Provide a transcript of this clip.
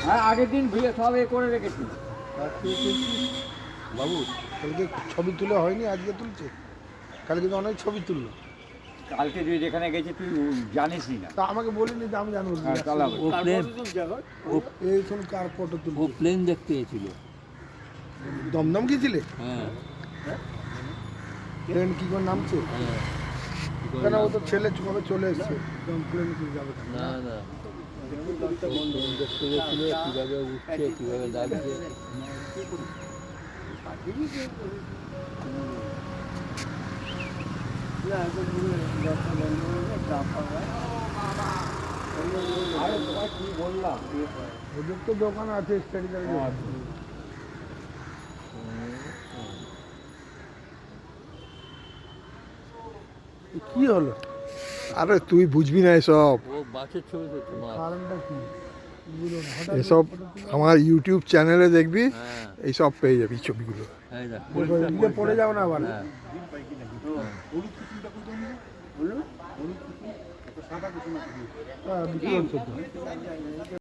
হ্যাঁ আগের দিন বিয়ে সব এ করে রেখেছি। বাবু কালকে ছবি তুলে হয়নি, আজকে তুলছে? কালকে তো অনেক ছবি তুললো। কালকে তুই যেখানে গেছিস তুই জানিসই না। তা আমাকে বলিনি যে আমি জানবো। হ্যাঁ চালাবো। ও প্লেন এই শোন কার ফটো ও তুলছে। প্লেন দেখতে এসেছিল। দমদম গিয়েছিলে? হ্যাঁ ট্রেন কি করে নামছে? হ্যাঁ কেন ও তো ছেলে কবে চলে এসছে, প্লেন কি যাবে কেন? না না প্লেন দেখতে গেছিল, কীভাবে উঠছে কীভাবে লাগছে। আরে তোমায় কি বললাম? ওদের তো দোকান আছে স্টাডিটারে। কি হলো? আরে তুই বুঝবি না এসব। ও বাসের ছবি দেখছে মাছ। কারণটা কি? এসব আমার ইউটিউব চ্যানেলে দেখবি, হ্যাঁ এইসব পেয়ে যাবি ছবিগুলো। এই দেখ এদিকে পড়ে যাও না আবার। হ্যাঁ বিক্রি হচ্ছে তো।